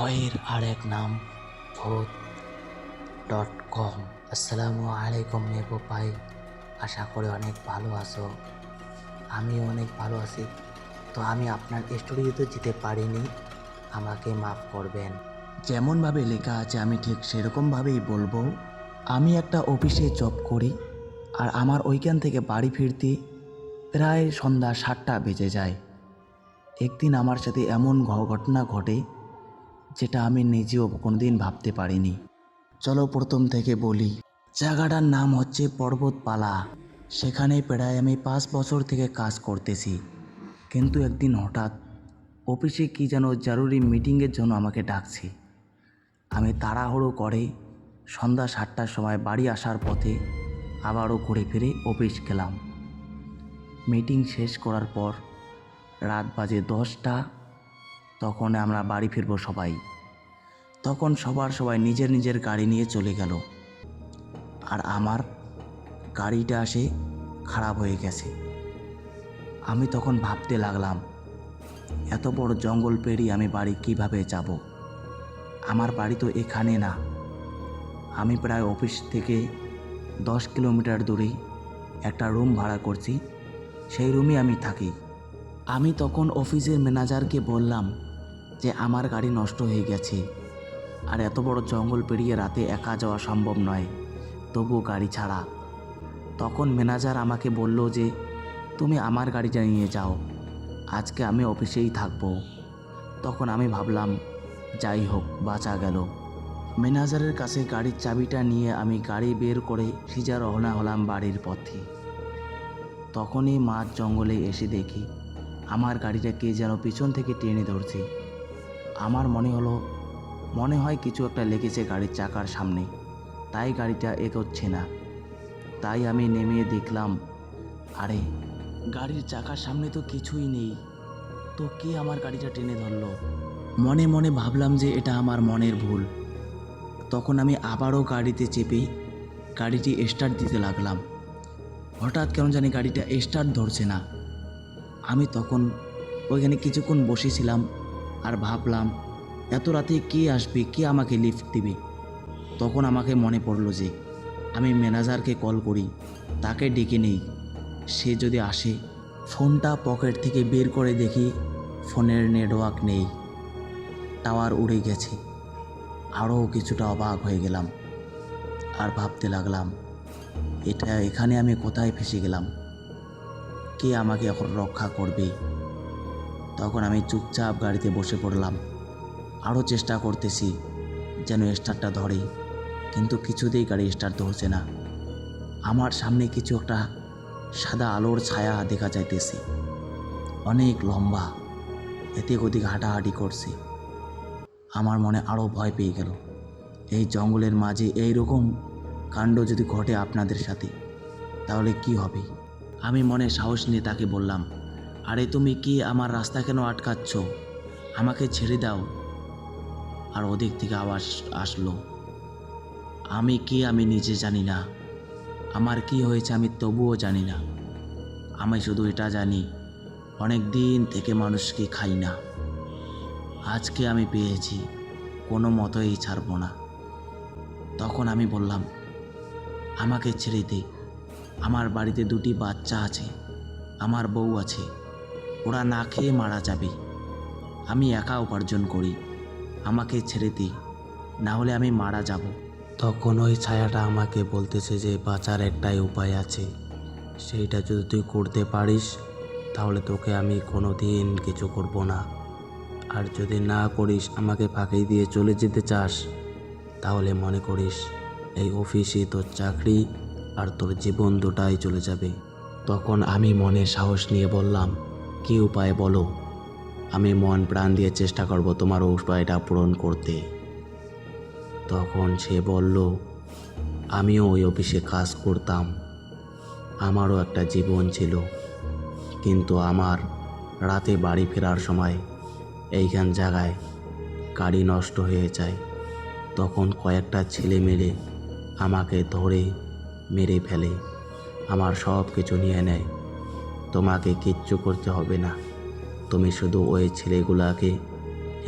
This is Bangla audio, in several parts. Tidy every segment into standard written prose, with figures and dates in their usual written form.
ভয়ের আরেক নাম ভূত.com। আসসালামু আলাইকুম নেবু ভাই, আশা করি অনেক ভালো আছো। আমিও অনেক ভালো আছি। তো আমি আপনার স্টুডিওতে যেতে পারিনি, আমাকে মাফ করবেন। যেমনভাবে লেখা আছে আমি ঠিক সেরকমভাবেই বলবো। আমি একটা অফিসে জব করি, আর আমার ওইখান থেকে বাড়ি ফিরতে প্রায় সন্ধ্যা 7টা বেজে যায়। একদিন আমার সাথে এমন ঘটনা ঘটে যেটা আমি নিজেও কোনোদিন ভাবতে পারিনি। চলো প্রথম থেকে বলি। জায়গাটার নাম হচ্ছে পর্বতপালা। সেখানে প্রায় আমি 5 বছর থেকে কাজ করতেছি। কিন্তু একদিন হঠাৎ অফিসে কি যেন জরুরি মিটিংয়ের জন্য আমাকে ডাকছে। আমি তাড়াহুড়ো করে সন্ধ্যা 7টার সময় বাড়ি আসার পথে আবারও ঘুরে ফিরে অফিস গেলাম। মিটিং শেষ করার পর রাত বাজে 10টা। তখন আমরা বাড়ি ফিরবো সবাই। তখন সবাই নিজের নিজের গাড়ি নিয়ে চলে গেল, আর আমার গাড়িটা আসে খারাপ হয়ে গেছে। আমি তখন ভাবতে লাগলাম, এত বড় জঙ্গল পেরিয়ে আমি বাড়ি কিভাবে যাব? আমার বাড়ি তো এখানে না। আমি প্রায় অফিস থেকে 10 কিলোমিটার দূরে একটা রুম ভাড়া করছি, সেই রুমে আমি থাকি। আমি তখন অফিসের ম্যানেজারকে বললাম যে আমার গাড়ি নষ্ট হয়ে গেছে, আর এত বড় জঙ্গল পেরিয়ে রাতে একা যাওয়া সম্ভব নয়, তবু গাড়ি ছাড়া। তখন ম্যানেজার আমাকে বলল যে তুমি আমার গাড়িটা নিয়ে যাও, আজকে আমি অফিসেই থাকবো। তখন আমি ভাবলাম যাই হোক, বাঁচা গেল। ম্যানেজারের কাছে গাড়ির চাবিটা নিয়ে আমি গাড়ি বের করে সিজা রওনা হলাম বাড়ির পথে। তখনই মাঝ জঙ্গলে এসে দেখি আমার গাড়িটা কে যেন পিছন থেকে টেনে ধরছে। আমার মনে হয় কিছু একটা লেগেছে গাড়ির চাকার সামনে, তাই গাড়িটা এগোচ্ছে না। তাই আমি নেমে দেখলাম, আরে গাড়ির চাকার সামনে তো কিছুই নেই, তো কে আমার গাড়িটা টেনে ধরলো? মনে মনে ভাবলাম যে এটা আমার মনের ভুল। তখন আমি আবারও গাড়িতে চেপে গাড়িটি স্টার্ট দিতে লাগলাম। হঠাৎ কেন জানি গাড়িটা স্টার্ট ধরছে না। আমি তখন ওইখানে কিছুক্ষণ বসেছিলাম আর ভাবলাম এত রাতে কে আসবে, কে আমাকে লিফট দিবে। তখন আমাকে মনে পড়লো যে আমি ম্যানেজারকে কল করি, তাকে ডেকে নেই, সে যদি আসে। ফোনটা পকেট থেকে বের করে দেখি ফোনের নেটওয়ার্ক নেই, টাওয়ার উড়ে গেছে। আরও কিছুটা অবাক হয়ে গেলাম আর ভাবতে লাগলাম এখানে আমি কোথায় ফেসে গেলাম, কে আমাকে এখন রক্ষা করবে? তখন আমি চুপচাপ গাড়িতে বসে পড়লাম। আরও চেষ্টা করতেছি যেন স্টার্টটা ধরে, কিন্তু কিছুতেই গাড়ি স্টার্ট ধরছে না। আমার সামনে কিছু একটা সাদা আলোর ছায়া দেখা যাইতেছে, অনেক লম্বা, এদিক ওদিক হাঁটাহাঁটি করছে। আমার মনে আরও ভয় পেয়ে গেল। এই জঙ্গলের মাঝে এই রকম কাণ্ড যদি ঘটে আপনাদের সাথে, তাহলে কি হবে? আমি মনে সাহস নিয়ে তাকে বললাম, আরে তুমি কি আমার রাস্তা কেন আটকাচ্ছ? আমাকে ছেড়ে দাও। আর ওদিক থেকে আওয়াজ আসলো, আমি কে আমি নিজে জানি না, আমার কি হয়েছে আমি তবুও জানি না। আমি শুধু এটা জানি অনেক দিন থেকে মানুষকে খাই না, আজকে আমি পেয়েছি, কোনো মতোই ছাড়বো না। তখন আমি বললাম, আমাকে ছেড়ে দে, আমার বাড়িতে 2টি বাচ্চা আছে, আমার বউ আছে, ওরা না খেয়ে মারা যাবে। আমি একা উপার্জন করি, আমাকে ছেড়ে দে, না হলে আমি মারা যাব। তখন ওই ছায়াটা আমাকে বলতেছে যে বাঁচার একটাই উপায় আছে, সেইটা যদি তুই করতে পারিস তাহলে তোকে আমি কোনো দিন কিছু করব না, আর যদি না করিস, আমাকে ফাঁকি দিয়ে চলে যেতে চাস, তাহলে মনে করিস এই অফিসে তোর চাকরি আর তোর জীবন দুটাই চলে যাবে। তখন আমি মনে সাহস নিয়ে বললাম, কী উপায় বলো, আমি মন প্রাণ দিয়ে চেষ্টা করব তোমার উপায়টা পূরণ করতে। তখন সে বলল, আমিও ওই অফিসে কাজ করতাম, আমারও একটা জীবন ছিল, কিন্তু আমার রাতে বাড়ি ফেরার সময় এইখান জায়গায় গাড়ি নষ্ট হয়ে যায়। তখন কয়েকটা ছেলে মেলে আমাকে ধরে মেরে ফেলে, আমার সব কিছু নিয়ে নেয়। তোমাকে কিচ্ছু করতে হবে না, তুমি শুধু ওই ছেলেগুলাকে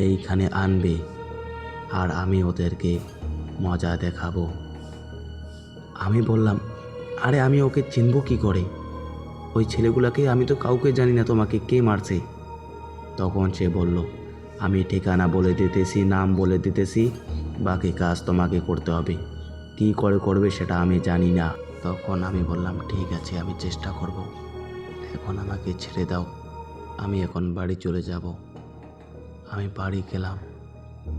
এইখানে আনবে, আর আমি ওদেরকে মজা দেখাবো। আমি বললাম, আরে আমি ওকে চিনব কি করে? ওই ছেলেগুলোকে আমি তো কাউকে জানি না, তোমাকে কে মারছে? তখন সে বলল, আমি ঠিকানা বলে দিতেছি, নাম বলে দিতেছি, বাকি কাজ তোমাকে করতে হবে। কি করে করবে সেটা আমি জানি না। তখন আমি বললাম, ঠিক আছে, আমি চেষ্টা করব। এখন আমাকে ছেড়ে দাও, আমি এখন বাড়ি চলে যাব। আমি বাড়ি গেলাম।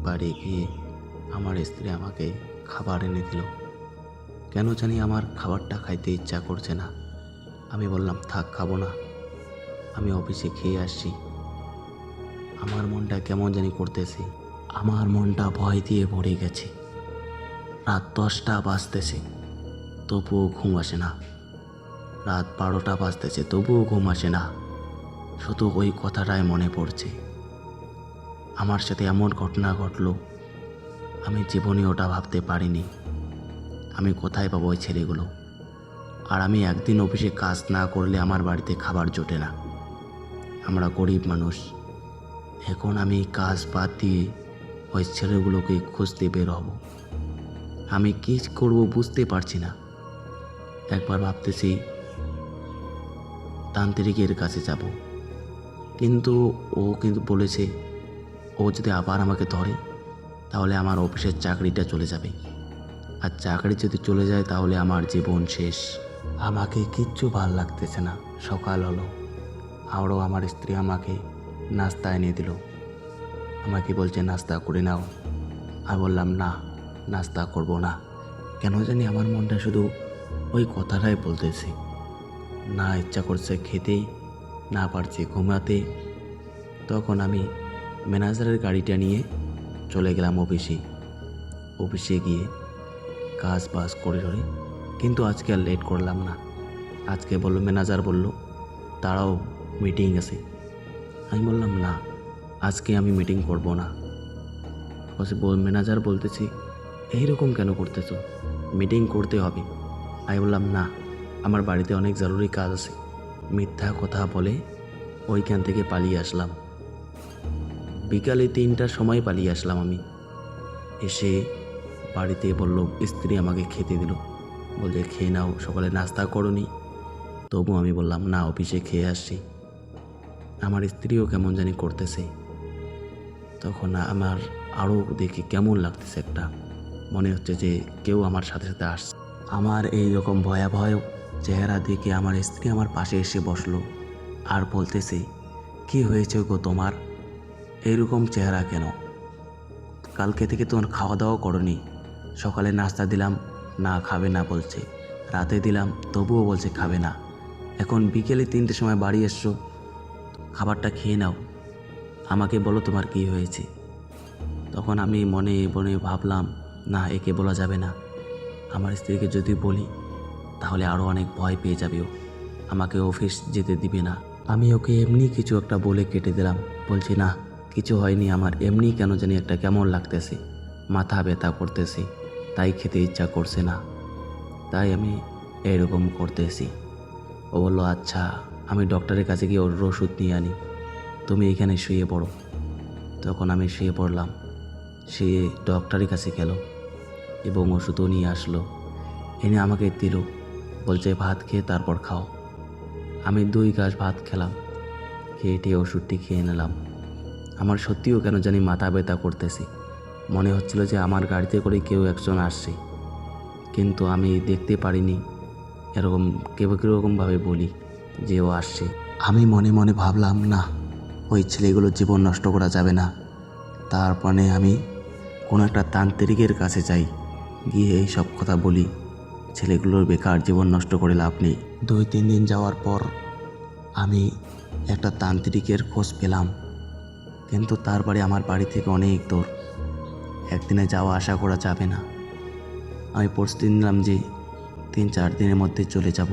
বাড়ি গিয়ে আমার স্ত্রী আমাকে খাবার এনে দিল। কেন জানি আমার খাবারটা খাইতে ইচ্ছা করছে না। আমি বললাম, থাক, খাবো না, আমি অফিসে খেয়ে আসছি। আমার মনটা কেমন জানি করতেছে, আমার মনটা ভয় দিয়ে ভরে গেছে। রাত 10টা বাজতেছে, তবুও ঘুম আসে না। রাত 12টা বাজতেছে, তবুও ঘুম আসে না। শুধু ওই কথাটাই মনে পড়ছে। আমার সাথে এমন ঘটনা ঘটলো, আমি জীবনে ওটা ভাবতে পারিনি। আমি কোথায় পাবো ওই ছেলেগুলো? আর আমি একদিন অফিসে কাজ না করলে আমার বাড়িতে খাবার জোটে না। আমরা গরিব মানুষ। এখন আমি কাজ বাদ দিয়ে ওই ছেলেগুলোকে খুঁজতে বের হব। আমি কী করব বুঝতে পারছি না। একবার ভাবতেছি তান্ত্রিকের কাছে যাব, কিন্তু ও বলেছে ও যদি আবার আমাকে ধরে তাহলে আমার অফিসের চাকরিটা চলে যাবে। আর চাকরি যদি চলে যায় তাহলে আমার জীবন শেষ। আমাকে কিচ্ছু ভাল লাগতেছে না। সকাল হলো, আরও আমার স্ত্রী আমাকে নাস্তা এনে দিল। আমাকে বলছে, নাস্তা করে নাও। আমি বললাম, না, নাস্তা করব না। কেন জানি আমার মনটা শুধু ওই কথাটাই বলতেছে। না ইচ্ছা করছে খেতে, না পারছি ঘুমাতে। তখন আমি ম্যানেজারের গাড়িটা নিয়ে চলে গেলাম অফিসে। অফিসে গিয়ে কাজ বাজ করে ধরে, কিন্তু আজকে আর লেট করলাম না। আজকে ম্যানেজার বলল, তারাও মিটিং আছে। আমি বললাম, না, আজকে আমি মিটিং করব না। ম্যানেজার বলতেছি, এইরকম কেন করতেছো? মিটিং করতে হবে। আমি বললাম, না, আমার বাড়িতে অনেক জরুরি কাজ আছে। মিথ্যা কথা বলে ওইখান থেকে পালিয়ে আসলাম। বিকালে 3টার সময় পালিয়ে আসলাম আমি। এসে বাড়িতে বলল, স্ত্রী আমাকে খেতে দিল, বলছে খেয়ে নাও, সকালে নাস্তা করোনি। তবু আমি বললাম, না, অফিসে খেয়ে আসছি। আমার স্ত্রীও কেমন জানি করতেছে। তখন আমার আরও দেখে কেমন লাগতেছে, একটা মনে হচ্ছে যে কেউ আমার সাথে সাথে আসছে। আমার এই রকম ভয়াবহ চেহারা দেখে আমার স্ত্রী আমার পাশে এসে বসলো আর বলতেছে, কি হয়েছে গো তোমার? এইরকম চেহারা কেন? কালকে থেকে তোমার খাওয়া দাওয়া করনি। সকালে নাস্তা দিলাম, না, খাবে না বলছে। রাতে দিলাম, তবুও বলছে খাবে না। এখন বিকেলে 3টের সময় বাড়ি এসছো, খাবারটা খেয়ে নাও, আমাকে বলো তোমার কি হয়েছে। তখন আমি মনে মনে ভাবলাম, না, একে বলা যাবে না। আমার স্ত্রীকে যদি বলি তাহলে আরও অনেক ভয় পেয়ে যাবে, ও আমাকে অফিস যেতে দিবে না। আমি ওকে এমনি কিছু একটা বলে কেটে দিলাম। বলছি, না, কিছু হয়নি, আমার এমনি কেন জানি একটা কেমন লাগতেছে, মাথা ব্যথা করতেছি, তাই খেতে ইচ্ছা করছে না, তাই আমি এরকম করতেছি। ও বললো, আচ্ছা, আমি ডক্টরের কাছে গিয়ে ওর ওষুধ নিয়ে আনি, তুমি এখানে শুয়ে পড়ো। তখন আমি শুয়ে পড়লাম। সে ডক্টরের কাছে গেল এবং ওষুধও নিয়ে আসলো, এনে আমাকে দিল। বলছে, ভাত খেয়ে তারপর খাও। আমি 2 গাছ ভাত খেলাম, খেয়ে ওষুধটি খেয়ে নিলাম। আমার সত্যিও কেন জানি মাথা ব্যথা করতেছি। মনে হচ্ছিল যে আমার গাড়িতে করে কেউ একজন আসছে, কিন্তু আমি দেখতে পারিনি। এরকম কীরকমভাবে বলি যে ও আসছে। আমি মনে মনে ভাবলাম, না, ওই ছেলেগুলোর জীবন নষ্ট করা যাবে না। তারপরে আমি কোনো একটা তান্ত্রিকের কাছে যাই, গিয়ে এই সব কথা বলি, ছেলেগুলোর বেকার জীবন নষ্ট করে লাভ নেই। 2-3 দিন যাওয়ার পর আমি একটা তান্ত্রিকের খোঁজ পেলাম, কিন্তু তার বাড়ি আমার বাড়ি থেকে অনেক দূর, একদিনে যাওয়া আশা করা যাবে না। আমি প্রস্তুতি নিলাম যে 3-4 দিনের মধ্যে চলে যাব।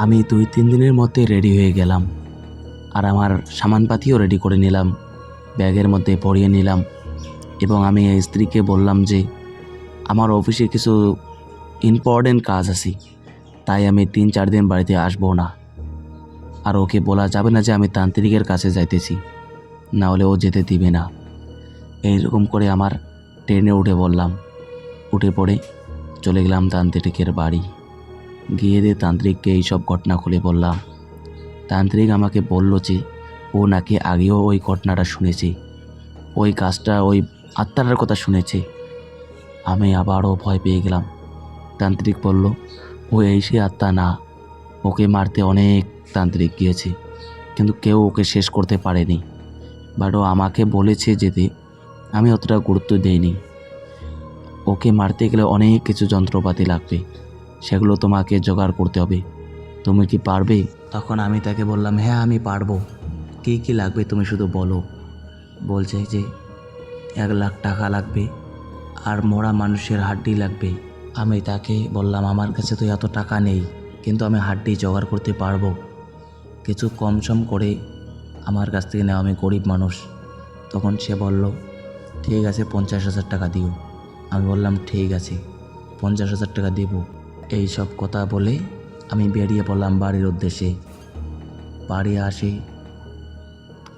আমি 2-3 দিনের মধ্যে রেডি হয়ে গেলাম, আর আমার সামানপাতিও রেডি করে নিলাম, ব্যাগের মধ্যে ভরিয়ে নিলাম। এবং আমি স্ত্রীকে বললাম যে আমার অফিসে কিছু ইম্পর্টেন্ট কাজ আছে, তাই আমি 3-4 দিন বাড়িতে আসবো না। আর ওকে বলা যাবে না যে আমি তান্ত্রিকের কাছে যাইতেছি, না হলে ও যেতে দিবে না। এইরকম করে আমার ট্রেনে উঠে পড়লাম। উঠে পড়ে চলে গেলাম তান্ত্রিকের বাড়ি। গিয়ে দিয়ে তান্ত্রিককে এইসব ঘটনা খুলে বললাম। তান্ত্রিক আমাকে বলল যে ও নাকি আগেও ওই ঘটনাটা শুনেছে, ওই কাজটা, ওই আত্মাটার কথা শুনেছে। আমি আবারও ভয় পেয়ে গেলাম। তান্ত্রিক বলল ও এই সে আত্মা না, ওকে মারতে অনেক তান্ত্রিক গিয়েছে কিন্তু কেউ ওকে শেষ করতে পারেনি। বাট ও আমাকে বলেছে যেতে, আমি অতটা গুরুত্ব দেইনি। ওকে মারতে গেলে অনেক কিছু যন্ত্রপাতি লাগবে, সেগুলো তোমাকে জোগাড় করতে হবে। তুমি কি পারবে? তখন আমি তাকে বললাম, হ্যাঁ আমি পারবো, কী কী লাগবে তুমি শুধু বলো। বলছে যে 1,00,000 টাকা লাগবে আর মরা মানুষের হাড্ডি লাগবে। আমি তাকে বললাম আমার কাছে তো এত টাকা নেই, কিন্তু আমি হাড্ডি জোগাড় করতে পারবো, কিছু কম সম করে আমার কাছ থেকে নেওয়া, আমি গরিব মানুষ। তখন সে বলল ঠিক আছে 50,000 টাকা দিও। আমি বললাম ঠিক আছে 50,000 টাকা দেব। এই সব কথা বলে আমি বেরিয়ে পড়লাম বাড়ির উদ্দেশ্যে। বাড়ি আসে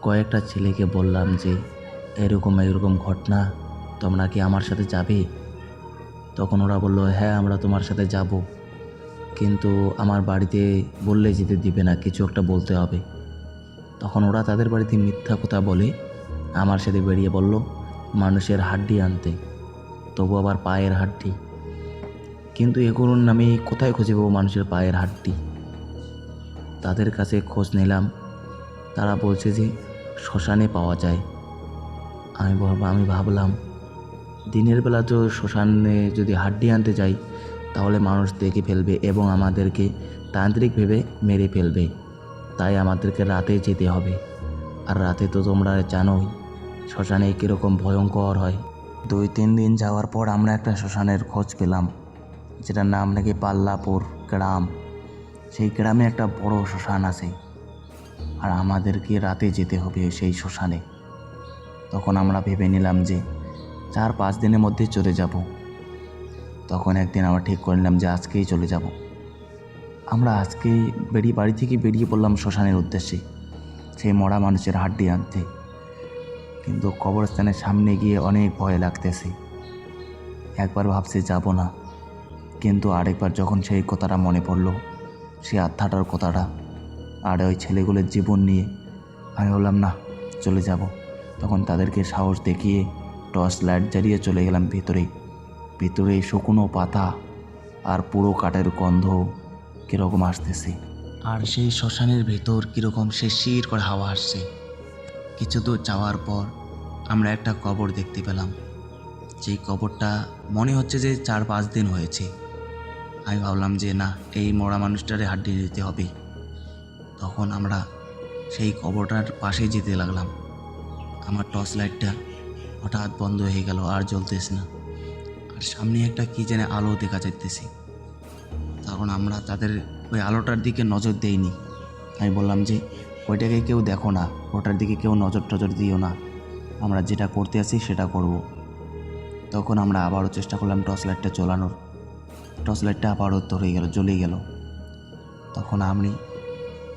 কয়েকটা ছেলেকে বললাম যে এরকম এরকম ঘটনা, তোমরা কি আমার সাথে যাবে? তখন ওরা বলল হ্যাঁ আমরা তোমার সাথে যাব, কিন্তু আমার বাড়িতে বললে যেতে দিবে না, কিছু একটা বলতে হবে। তখন ওরা তাদের বাড়িতে মিথ্যা কথা বলে আমার সাথে বেরিয়ে পড়ল মানুষের হাড্ডি আনতে, তবু আবার পায়ের হাড্ডি। কিন্তু এগুলো আমি কোথায় খুঁজে পাবো মানুষের পায়ের হাড্ডি? তাদের কাছে খোঁজ নিলাম, তারা বলছে যে শ্মশানে পাওয়া যায়। আমি ভাবলাম দিনের বেলা তো শ্মশানে যদি হাড্ডি আনতে যাই তাহলে মানুষ দেখে ফেলবে এবং আমাদেরকে তান্ত্রিক ভেবে মেরে ফেলবে, তাই আমাদেরকে রাতে যেতে হবে। আর রাতে তো তোমরা জানোই শ্মশানে কীরকম ভয়ঙ্কর হয়। 2-3 দিন যাওয়ার পর আমরা একটা শ্মশানের খোঁজ পেলাম, যেটার নাম নাকি পাল্লাপুর গ্রাম। সেই গ্রামে একটা বড় শ্মশান আছে আর আমাদেরকে রাতে যেতে হবে সেই শ্মশানে। তখন আমরা ভেবে নিলাম যে 4-5 দিনের মধ্যে চলে যাব। তখন একদিন আমরা ঠিক করে নিলাম যে আজকেই চলে যাব। আমরা আজকেই বাড়ি থেকে বেরিয়ে পড়লাম শ্মশানের উদ্দেশ্যে, সেই মরা মানুষের হাড্ডি আনতে। কিন্তু কবরস্থানের সামনে গিয়ে অনেক ভয় লাগতেছে। একবার ভাবছি যাব না, কিন্তু আরেকবার যখন সেই কথাটা মনে পড়ল, সেই আত্মাটার কথাটা আর ওই ছেলেগুলোর জীবন নিয়ে, আমি বললাম না চলে যাব। তখন তাদেরকে সাহস দেখিয়ে টর্চ লাইট জ্বালিয়ে চলে গেলাম ভিতরে শুকনো পাতা আর পুরো কাঠের গন্ধ কীরকম আসতেছে, আর সেই শ্মশানের ভেতর কীরকম শিরশির করে হাওয়া আসছে। কিছু দূর যাওয়ার পর আমরা একটা কবর দেখতে পেলাম, যেই কবরটা মনে হচ্ছে যে 4-5 দিন হয়েছে। আমি ভাবলাম যে না, এই মরা মানুষটারে হাড্ডি দিতে হবে। তখন আমরা সেই কবরটার পাশে যেতে লাগলাম। আমার টর্চ লাইটটা হঠাৎ বন্ধ হয়ে গেল, আর জ্বলতেছে না, আর সামনে একটা কী যেন আলো দেখা যাইতেছে। তখন আমরা তাদের ওই আলোটার দিকে নজর দেইনি। আমি বললাম যে ওইটাকে কেউ দেখো না, ওটার দিকে কেউ নজর টজর দিও না, আমরা যেটা করতে আছি সেটা করব। তখন আমরা আবারও চেষ্টা করলাম টর্চ লাইটটা জ্বলানোর। টর্চ লাইটটা আবারও জ্বলে গেল। তখন আমি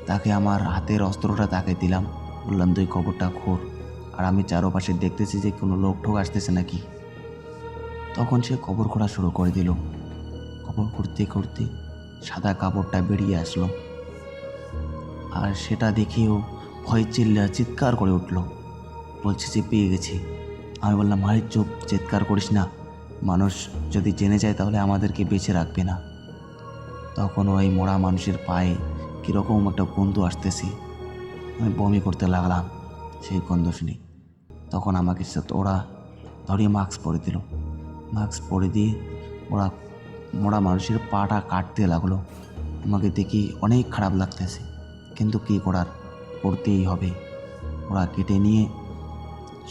তাকে আমার হাতের অস্ত্রটা তাকে দিলাম, বললাম তুই কবরটা খোর। আর আমি চারপাশে দেখতেছি যে কোনো লোক ঠোক আসতেছে নাকি। তখন সে কবর খোঁড়া শুরু করে দিল। কবর খুঁড়তে খুঁড়তে সাদা কাপড়টা বেরিয়ে আসলো, আর সেটা দেখেও ভয় চিৎকার করে উঠল, বলছে যে পেয়ে গেছি। আমি বললাম ভাই চুপ, চিৎকার করিস না, মানুষ যদি জেনে যায় তাহলে আমাদেরকে বেঁচে রাখবে না। তখন ওই মরা মানুষের পায়ে কীরকম একটা গন্ধ আসতেছে, আমি বমি করতে লাগলাম সেই গন্ধ শুনে। তখন আমাকে ওরা ধরিয়ে মাস্ক পরে দিল। মাস্ক পরে দিয়ে ওরা মরা মানুষের পাটা কাটতে লাগলো। আমাকে দেখি অনেক খারাপ লাগতেছে, কিন্তু কী করার, করতেই হবে। ওরা কেটে নিয়ে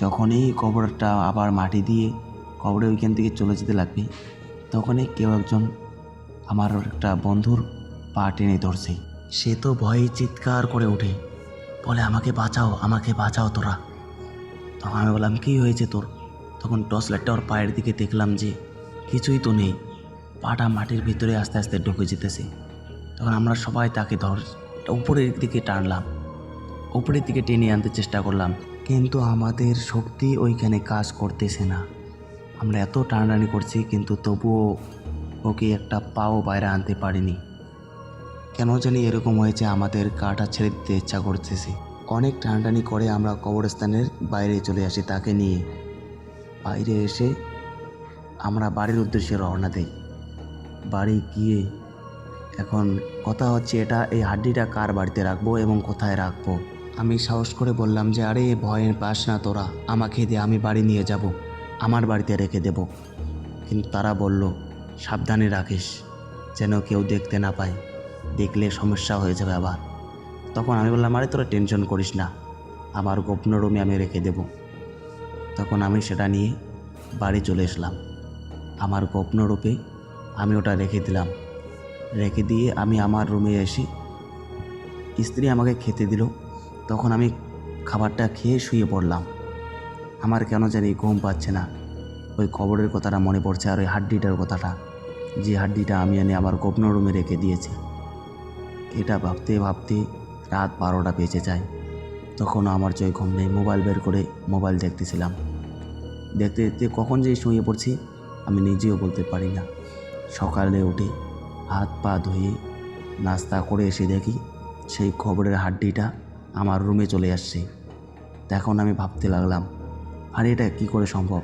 যখনই কবরটা আবার মাটি দিয়ে কবরে ওইখান থেকে চলে যেতে লাগবে, তখনই কেউ একজন আমার একটা বন্ধুর পা টেনে ধরছে। সে তো ভয়ে চিৎকার করে ওঠে, বলে আমাকে বাঁচাও তোরা। তখন আমি বললাম কী হয়েছে তোর? তখন টর্চ লাইটটা ওর পায়ের দিকে দেখলাম যে কিছুই তো নেই, পাটা মাটির ভিতরে আস্তে আস্তে ঢুকে যেতেছে। তখন আমরা সবাই তাকে উপরের দিকে টানলাম, উপরের দিকে টেনে আনতে চেষ্টা করলাম, কিন্তু আমাদের শক্তি ওইখানে কাজ করতেছে না। আমরা এত টানাটানি করছি, কিন্তু তবুও ওকে একটা পাও বাইরে আনতে পারিনি। কেন জানি এরকম হয়েছে, আমাদের গাটা ছেড়ে দিতে ইচ্ছা করতেছে। অনেক টানাটানি করে আমরা কবরস্থানের বাইরে চলে আসি তাকে নিয়ে। বাইরে এসে আমরা বাড়ির উদ্দেশ্যে রওনা দেই। বাড়ি গিয়ে এখন কথা হচ্ছে এই হাড্ডিটা কার বাড়িতে রাখবো এবং কোথায় রাখবো। আমি সাহস করে বললাম যে আরে ভয়ের পাস না তোরা, আমাকে দে, আমি বাড়ি নিয়ে যাব, আমার বাড়িতে রেখে দেব। কিন্তু তারা বলল সাবধানে রাখিস, যেন কেউ দেখতে না পায়, দেখলে সমস্যা হয়ে যাবে আবার। তখন আমি বললাম আরে তোরা টেনশন করিস না, আমার গোপন রুমে আমি রেখে দেব। তখন আমি সেটা নিয়ে বাড়ি চলে এসলাম। আমার গোপন রূপে আমি ওটা রেখে দিলাম। রেখে দিয়ে আমি আমার রুমে এসে স্ত্রী আমাকে খেতে দিল। তখন আমি খাবারটা খেয়ে শুয়ে পড়লাম। আমার কেন জানি ঘুম পাচ্ছে না। ওই খবরের কথাটা মনে পড়ছে, আর ওই হাড্ডিটার কথাটা, যে হাড্ডিটা আমি এনে আমার গোপন রুমে রেখে দিয়েছি। এটা ভাবতে ভাবতে রাত 12টা বেজে যায়। তখনও আমার চোখে ঘুম নেই। মোবাইল বের করে মোবাইল দেখতেছিলাম। দেখতে দেখতে কখন যে শুয়ে পড়ছি আমি নিজেও বলতে পারি না। সকালে উঠে হাত পা ধুয়ে নাস্তা করে এসে দেখি সেই খবরের হাড্ডিটা আমার রুমে চলে আসছে। তখন আমি ভাবতে লাগলাম, আরে এটা কী করে সম্ভব?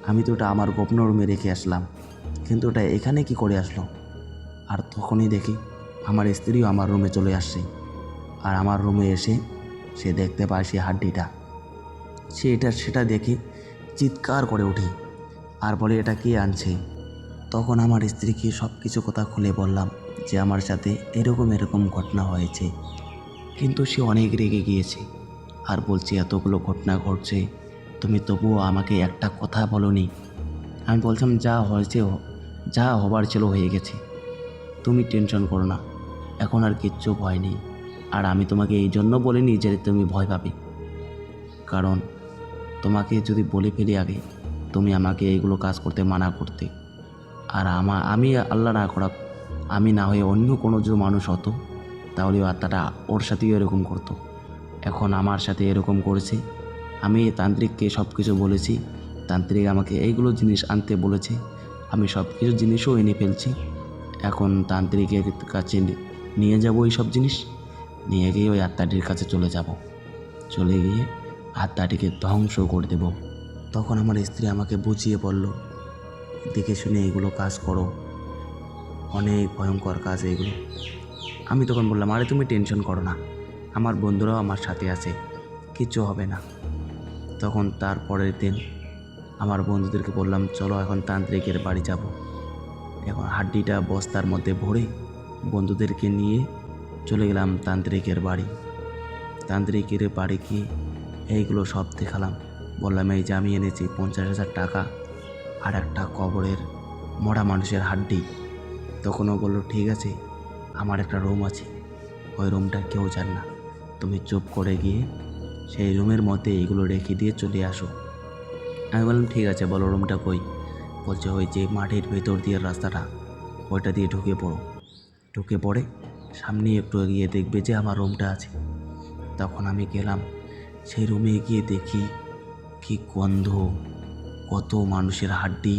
আমি তো এটা আমার গোপন রুমে রেখে আসলাম, কিন্তু এটা এখানে কি করে আসলো? আর তখনই দেখি আমার স্ত্রীও আমার রুমে চলে আসছে। আর আমার রুমে এসে সে দেখতে পায় সেই হাড্ডিটা। সেটা দেখে চিৎকার করে উঠি আর বলে এটা কে আনছে। তখন আমার স্ত্রীকে সব কিছু কথা খুলে বললাম যে আমার সাথে এরকম ঘটনা হয়েছে। কিন্তু সে অনেক রেগে গিয়েছে আর বলছে এতগুলো ঘটনা ঘটছে, তুমি তবুও আমাকে একটা কথা বলোনি। আমি বলছিলাম যা হয়েছে, যা হবার ছিল হয়ে গেছে, তুমি টেনশন করো না, এখন আর কিচ্ছু ভয় নেই। আর আমি তোমাকে এই জন্য বলিনি যে তুমি ভয় পাবে, কারণ তোমাকে যদি বলে ফেলি আগে, তুমি আমাকে এইগুলো কাজ করতে মানা করতে। আর আমি আল্লাহ না করা, আমি না হয়ে অন্য কোনো যে মানুষ হতো, তাহলে আত্মাটা ওর সাথেও এরকম করতো। এখন আমার সাথে এরকম করেছে। আমি তান্ত্রিককে সব কিছু বলেছি, তান্ত্রিক আমাকে এইগুলো জিনিস আনতে বলেছে, আমি সব কিছু জিনিসও এনে ফেলছি। এখন তান্ত্রিকের কাছে নিয়ে যাব এই সব জিনিস, নিয়ে গিয়ে ওই আত্মাটির কাছে চলে গিয়ে আত্মাটিকে ধ্বংস করে দেব। তখন আমার স্ত্রী আমাকে বুঝিয়ে বলল, দেখে শুনে এগুলো কাজ করো, অনেক ভয়ঙ্কর কাজ এগুলো। আমি তখন বললাম আরে তুমি টেনশন করো না, আমার বন্ধুরাও আমার সাথে আছে, কিচ্ছু হবে না। তখন তারপরের দিন আমার বন্ধুদেরকে বললাম চলো এখন তান্ত্রিকের বাড়ি যাব। এখন হাড্ডিটা বস্তার মধ্যে ভরে বন্ধুদেরকে নিয়ে চলে গেলাম তান্ত্রিকের বাড়ি। তান্ত্রিকের বাড়ি গিয়ে এইগুলো সব দেখালাম। বললাম এই যে আমি এনেছি 50,000 টাকা আর একটা কবরের মরা মানুষের হাড্ডি। তখনও বললো ঠিক আছে, আমার একটা রুম আছে, ওই রুমটা কেউ জানে না, তুমি চুপ করে গিয়ে সেই রুমের মধ্যে এইগুলো রেখে দিয়ে চলে আসো। আমি বললাম ঠিক আছে, বলো রুমটা কই? বলছে ওই যে মাটির ভেতর দিয়ে রাস্তাটা, ওইটা দিয়ে ঢুকে পড়ে সামনে একটু এগিয়ে দেখবে যে আমার রুমটা আছে। তখন আমি গেলাম, সেই রুমে গিয়ে দেখি কি গন্ধ, কত মানুষের হাড্ডি,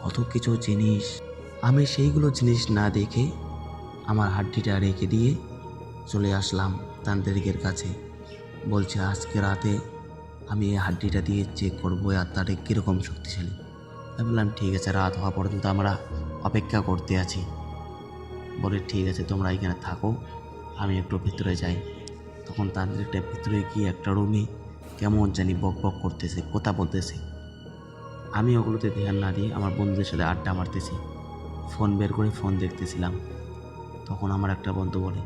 কত কিছু জিনিস। আমি সেইগুলো জিনিস না দেখে আমার হাড্ডিটা রেখে দিয়ে চলে আসলাম তান্ত্রিকের কাছে। বলছে আজকে রাতে আমি এই হাড্ডিটা দিয়ে চেক করবো আত্মাটা কীরকম শক্তিশালী। আমি বললাম ঠিক আছে, রাত হওয়া পর্যন্ত আমরা অপেক্ষা করতে আছি। বলে ঠিক আছে তোমরা এখানে থাকো, আমি একটু ভিতরে যাই। তখন তান্ত্রিকটা ভিতরে গিয়ে একটা রুমে কেমন জানি বক বক করতেছে, কথা বলতেছে। আমি ওগুলোতে ধ্যান না দিয়ে আমার বন্ধুদের সাথে আড্ডা মারতেছি, ফোন বের করে ফোন দেখতেছিলাম। তখন আমার একটা বন্ধু বলে,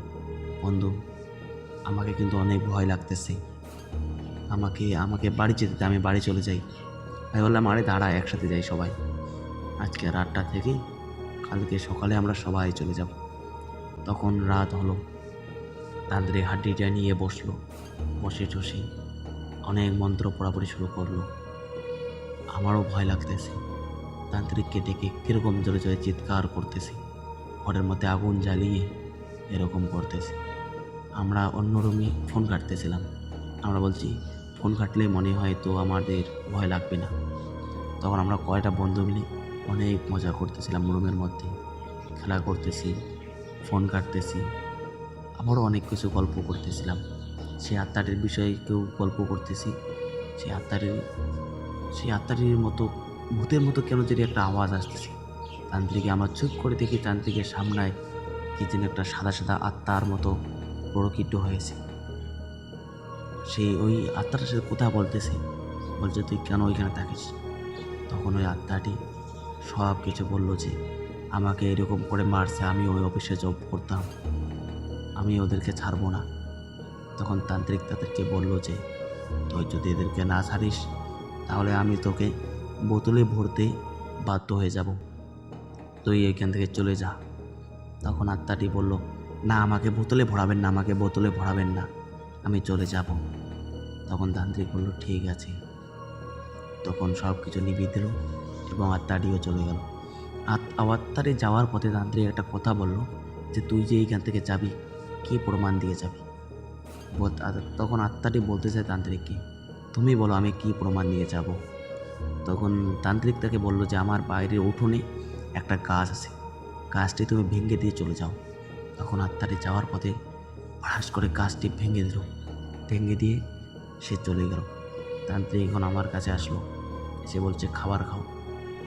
বন্ধু আমাকে কিন্তু অনেক ভয় লাগতেছে, আমাকে বাড়ি যেতে, আমি বাড়ি চলে যাই। আমি বললাম আরে দাঁড়া, একসাথে যাই সবাই, আজকে রাতটা থেকে কালকে সকালে আমরা সবাই চলে যাব। তখন রাত হলো, তান্ত্রিক হাড্ডিটা নিয়ে বসে টসে অনেক মন্ত্র পড়াপড়ি শুরু করলো। আমারও ভয় লাগতেছে, তান্ত্রিককে ডেকে কীরকম জোরে জোরে চিৎকার করতেছে, ঘরের মধ্যে আগুন জ্বালিয়ে এরকম করতেছে। আমরা অন্য রুমে ফোন কাটতেছিলাম। আমরা বলছি ফোন কাটলে মনে হয় তো আমাদের ভয় লাগবে না। তখন আমরা কয়টা বন্ধু মিলে অনেক মজা করতেছিলাম রুমের মধ্যে, খেলা করতেছি, ফোন কাটতেছি, আবারও অনেক কিছু গল্প করতেছিলাম। সেই আত্মাটির বিষয়ে কেউ গল্প করতেছি, সেই আত্মাটির সেই আত্মাটির মতো ভূতের মতো কেন যেন একটা আওয়াজ আসতেছে। তান্ত্রিকে আমার চুপ করে দেখি তান্ত্রিকের সামনায় কি যেন একটা সাদা সাদা আত্মার মতো প্রকৃত হয়েছে। সেই ওই আত্মাটার সাথে কথা বলতেছে, বলছে তুই কেন ওইখানে থাকিস। তখন ওই আত্মাটি সব কিছু বলল যে আমাকে এরকম করে মারছে, আমি ওই অফিসে জব করতাম, আমি ওদেরকে ছাড়বো না। তখন তান্ত্রিক তাদেরকে বলল যে তুই যদি এদেরকে না ছাড়িস তাহলে আমি তোকে বোতলে ভরতে বাধ্য হয়ে যাব, তুই এইখান থেকে চলে যা। তখন আত্মাটি বলল, না আমাকে বোতলে ভরাবেন না, আমাকে বোতলে ভরাবেন না, আমি চলে যাব। তখন তান্ত্রিক বলল ঠিক আছে। তখন সব কিছু নিভিয়ে দিল এবং আত্মাটিও চলে গেল। আত্মাটি যাওয়ার পথে তান্ত্রিক একটা কথা বলল যে তুই যে এইখান থেকে যাবি, কী প্রমাণ দিয়ে যাবি। তখন আত্মাটি বলতে চায় তান্ত্রিককে, তুমি বলো আমি কি প্রমাণ নিয়ে যাব। তখন তান্ত্রিক তাকে বলল যে আমার বাইরের উঠোনে একটা গাছ আছে, গাছটি তুমি ভেঙে দিয়ে চলে যাও। তখন আত্মাটি যাওয়ার পথে হঠাৎ করে গাছটি ভেঙে দিল, ভেঙে দিয়ে সে চলে গেল। তান্ত্রিক এখন আমার কাছে আসলো, সে বলছে খাবার খাও।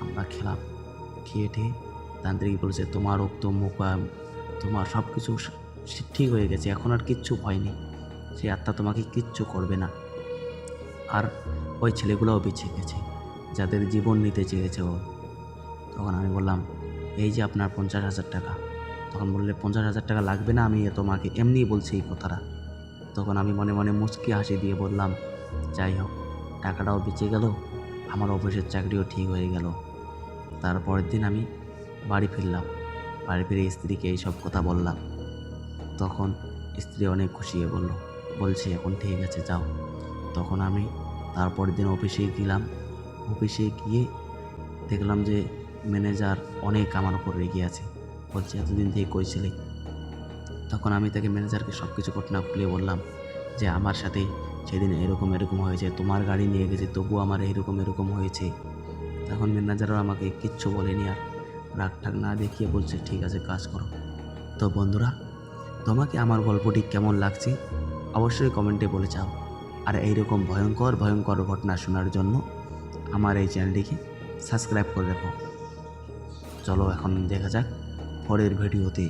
আমরা খেলাম, খেয়ে ঠেয়ে তান্ত্রিক বলছে তোমার রক্ত মুখ তোমার সব কিছু ঠিক হয়ে গেছে, এখন আর কিচ্ছু ভয় নেই, সেই আত্মা তোমাকে কিচ্ছু করবে না। আর ওই ছেলেগুলোও বেঁচে গেছে যাদের জীবন নিতে চেয়েছে ও। তখন আমি বললাম এই যে আপনার 50,000 টাকা। তখন বললে 50,000 টাকা লাগবে না, আমি তোমাকে এমনিই বলছি এই কথাটা। তখন আমি মনে মনে মুচকি হাসি দিয়ে বললাম যাই হোক, টাকাটাও বেঁচে গেল, আমার অফিসের চাকরিও ঠিক হয়ে গেল। তারপরের দিন আমি বাড়ি ফিরলাম, বাড়ি ফিরে স্ত্রীকে এইসব কথা বললাম। তখন স্ত্রী অনেক খুশি হয়ে বলছে এখন ঠিক আছে যাও। তখন আমি তারপরের দিন অফিসে গেলাম, অফিসে গিয়ে দেখলাম যে ম্যানেজার অনেক আমার উপর রেগে আছে, বলছে এতদিন থেকে কইছিলি। তখন আমি তাকে ম্যানেজারকে সব কিছু ঘটনা খুলে বললাম যে আমার সাথে সেদিন এরকম এরকম হয়েছে, তোমার গাড়ি নিয়ে গেছে তবুও আমার এরকম হয়েছে। তখন ম্যানেজারও আমাকে কিচ্ছু বলেনি, আর রাগ ঠাক না দেখিয়ে বলছে ঠিক আছে কাজ করো। তো বন্ধুরা, তোমাকে আমার গল্পটি কেমন লাগছে অবশ্যই কমেন্টে বলে যাও। আর এইরকম ভয়ঙ্কর ভয়ঙ্কর ঘটনা শোনার জন্য আমার এই চ্যানেলটিকে সাবস্ক্রাইব করে রাখো। চলো এখন দেখা যাক পরের ভিডিওতে।